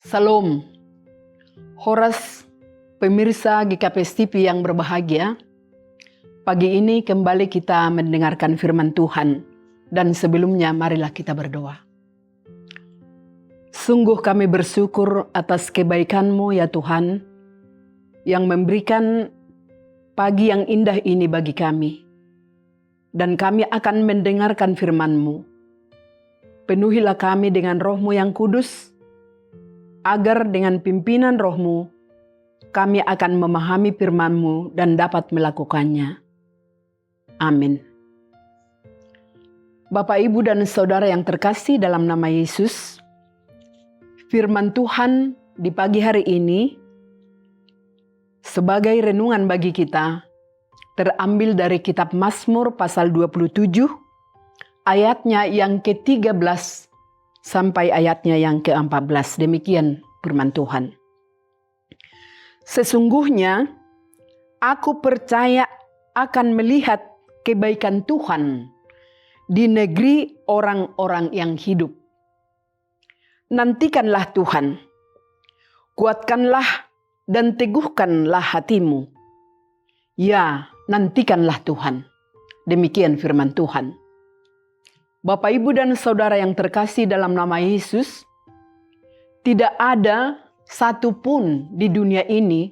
Salam, Horas, pemirsa GKPS TV yang berbahagia. Pagi ini kembali kita mendengarkan firman Tuhan, dan sebelumnya marilah kita berdoa. Sungguh kami bersyukur atas kebaikan-Mu ya Tuhan, yang memberikan pagi yang indah ini bagi kami. Dan kami akan mendengarkan firman-Mu. Penuhilah kami dengan Roh-Mu yang kudus, agar dengan pimpinan Roh-Mu, kami akan memahami firman-Mu dan dapat melakukannya. Amin. Bapak, Ibu, dan Saudara yang terkasih dalam nama Yesus, firman Tuhan di pagi hari ini sebagai renungan bagi kita terambil dari kitab Mazmur pasal 27, ayatnya yang ke-13 sampai ayatnya yang ke-14. Demikian firman Tuhan. Sesungguhnya aku percaya akan melihat kebaikan Tuhan di negeri orang-orang yang hidup. Nantikanlah Tuhan, kuatkanlah dan teguhkanlah hatimu. Ya, nantikanlah Tuhan. Demikian firman Tuhan. Bapak, Ibu, dan Saudara yang terkasih dalam nama Yesus, tidak ada satupun di dunia ini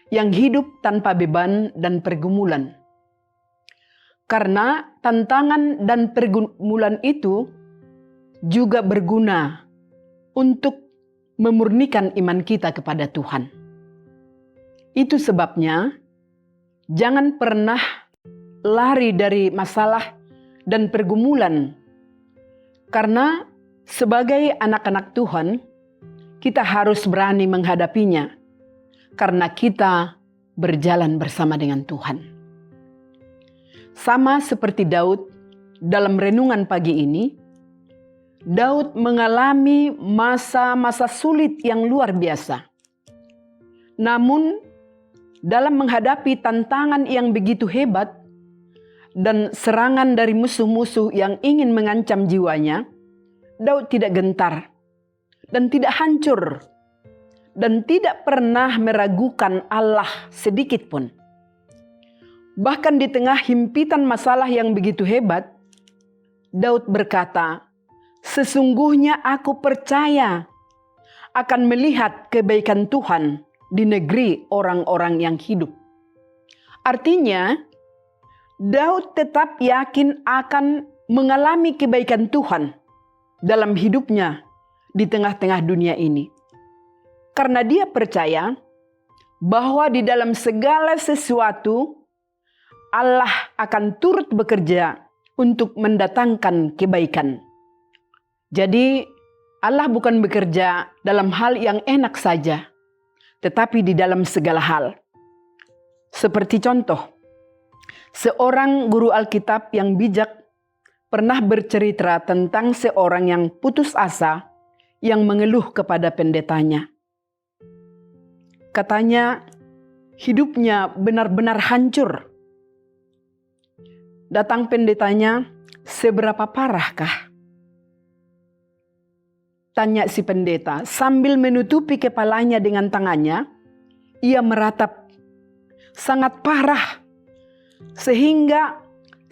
yang hidup tanpa beban dan pergumulan. Karena tantangan dan pergumulan itu juga berguna untuk memurnikan iman kita kepada Tuhan. Itu sebabnya jangan pernah lari dari masalah dan pergumulan, karena sebagai anak-anak Tuhan kita harus berani menghadapinya, karena kita berjalan bersama dengan Tuhan. Sama seperti Daud dalam renungan pagi ini, Daud mengalami masa-masa sulit yang luar biasa. Namun dalam menghadapi tantangan yang begitu hebat dan serangan dari musuh-musuh yang ingin mengancam jiwanya, Daud tidak gentar dan tidak hancur dan tidak pernah meragukan Allah sedikit pun. Bahkan di tengah himpitan masalah yang begitu hebat, Daud berkata, "Sesungguhnya aku percaya akan melihat kebaikan Tuhan di negeri orang-orang yang hidup." Artinya, Daud tetap yakin akan mengalami kebaikan Tuhan dalam hidupnya di tengah-tengah dunia ini. Karena dia percaya bahwa di dalam segala sesuatu Allah akan turut bekerja untuk mendatangkan kebaikan. Jadi Allah bukan bekerja dalam hal yang enak saja, tetapi di dalam segala hal. Seperti contoh, seorang guru Alkitab yang bijak pernah bercerita tentang seorang yang putus asa yang mengeluh kepada pendetanya. Katanya, hidupnya benar-benar hancur. Datang pendetanya, "Seberapa parahkah?" Tanya si pendeta. Sambil menutupi kepalanya dengan tangannya, ia meratap, "Sangat parah. Sehingga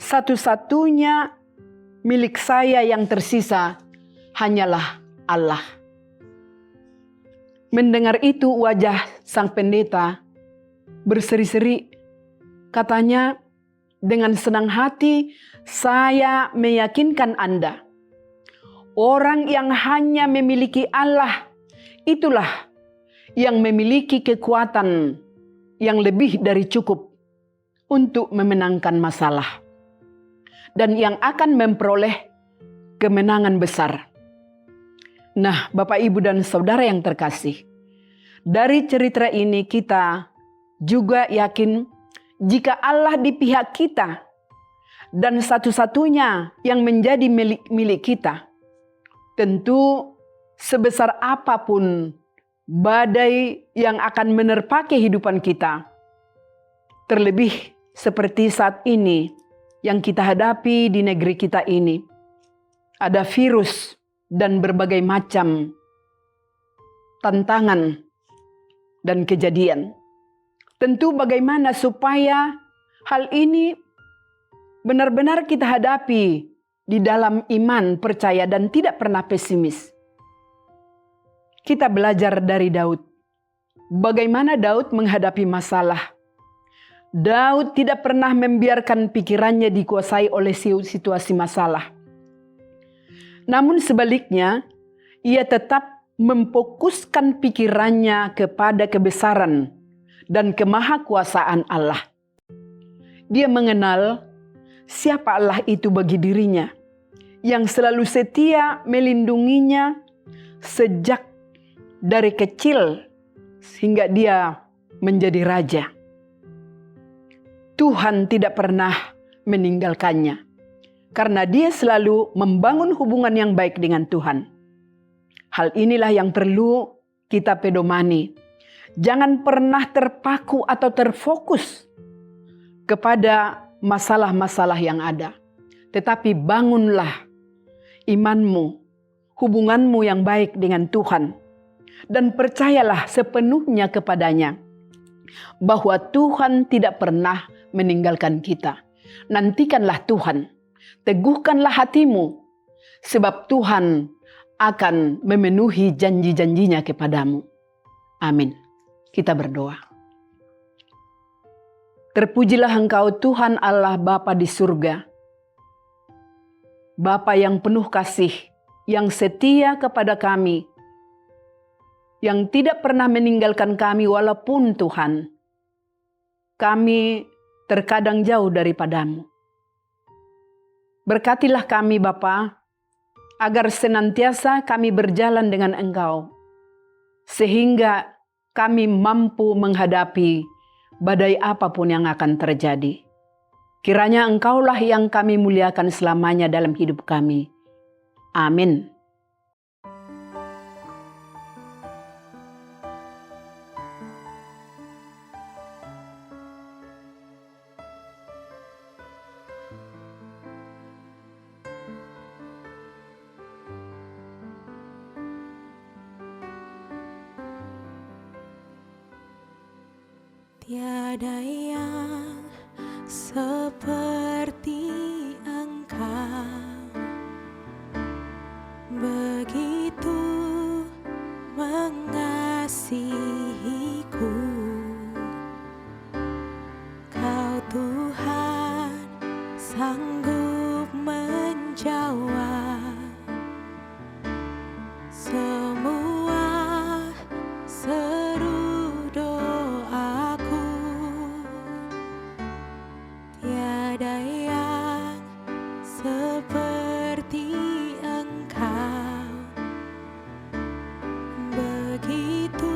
satu-satunya milik saya yang tersisa hanyalah Allah." Mendengar itu wajah sang pendeta berseri-seri. Katanya, "Dengan senang hati saya meyakinkan Anda, orang yang hanya memiliki Allah itulah yang memiliki kekuatan yang lebih dari cukup untuk memenangkan masalah, dan yang akan memperoleh kemenangan besar." Nah, Bapak, Ibu, dan Saudara yang terkasih, dari cerita ini kita juga yakin jika Allah di pihak kita dan satu-satunya yang menjadi milik kita, tentu sebesar apapun badai yang akan menerpa kehidupan kita, terlebih seperti saat ini yang kita hadapi di negeri kita ini, ada virus dan berbagai macam tantangan dan kejadian. Tentu bagaimana supaya hal ini benar-benar kita hadapi di dalam iman, percaya, dan tidak pernah pesimis. Kita belajar dari Daud. Bagaimana Daud menghadapi masalah. Daud tidak pernah membiarkan pikirannya dikuasai oleh situasi masalah. Namun sebaliknya, ia tetap memfokuskan pikirannya kepada kebesaran dan kemahakuasaan Allah. Dia mengenal siapa Allah itu bagi dirinya, yang selalu setia melindunginya sejak dari kecil sehingga dia menjadi raja. Tuhan tidak pernah meninggalkannya, karena dia selalu membangun hubungan yang baik dengan Tuhan. Hal inilah yang perlu kita pedomani. Jangan pernah terpaku atau terfokus kepada masalah-masalah yang ada. Tetapi bangunlah imanmu, hubunganmu yang baik dengan Tuhan. Dan percayalah sepenuhnya kepadanya bahwa Tuhan tidak pernah meninggalkan kita. Nantikanlah Tuhan, teguhkanlah hatimu, sebab Tuhan akan memenuhi janji-janjinya kepadamu. Amin. Kita berdoa. Terpujilah Engkau Tuhan Allah Bapa di surga. Bapa yang penuh kasih, yang setia kepada kami, yang tidak pernah meninggalkan kami walaupun Tuhan, kami terkadang jauh daripadamu. Berkatilah kami Bapa, agar senantiasa kami berjalan dengan Engkau, sehingga kami mampu menghadapi badai apapun yang akan terjadi. Kiranya Engkaulah yang kami muliakan selamanya dalam hidup kami. Amin. Tiada yang seperti Engkau, begitu mengasihiku. Kau Tuhan sanggup menjawab semua seru doaku. Tiada yang seperti Engkau, begitu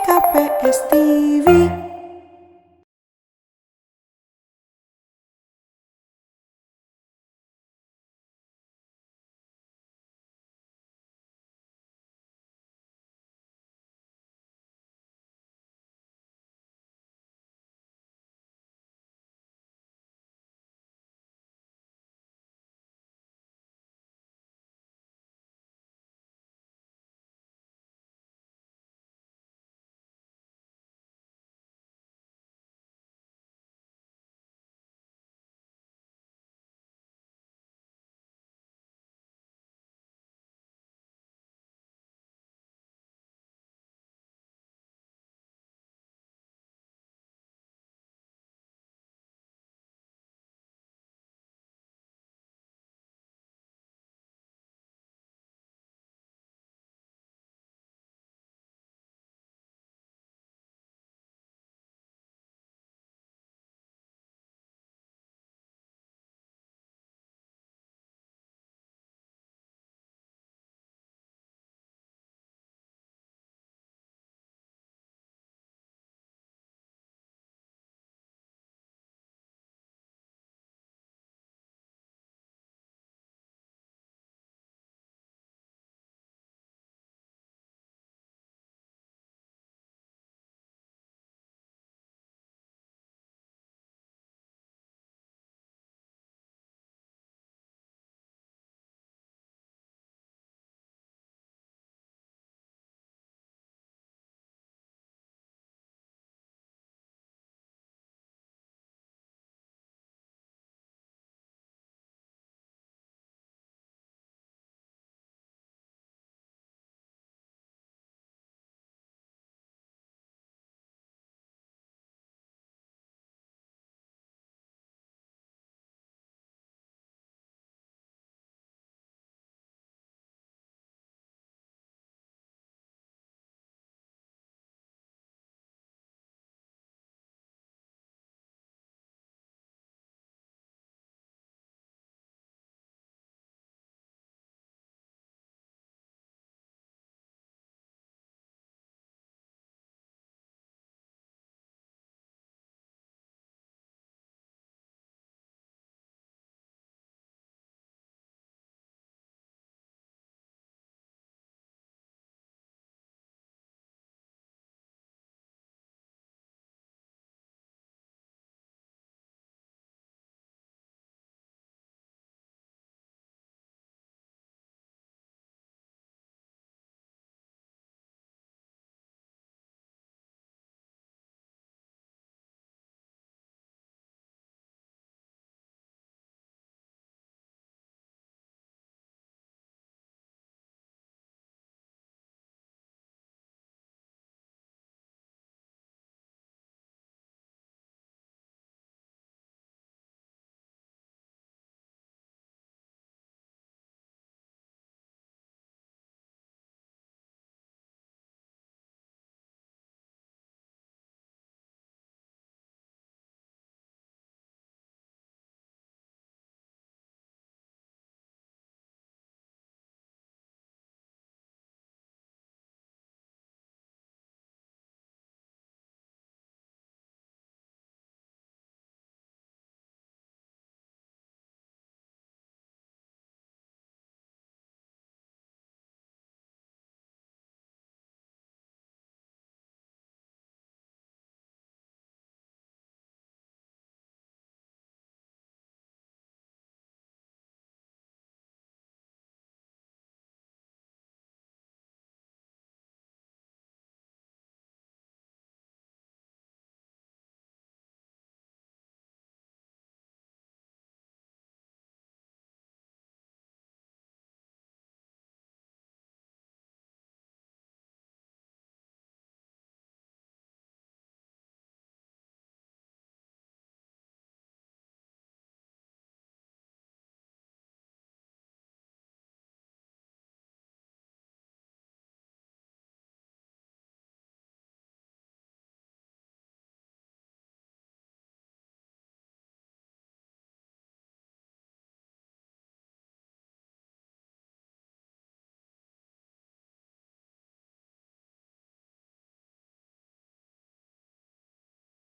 KPS TV.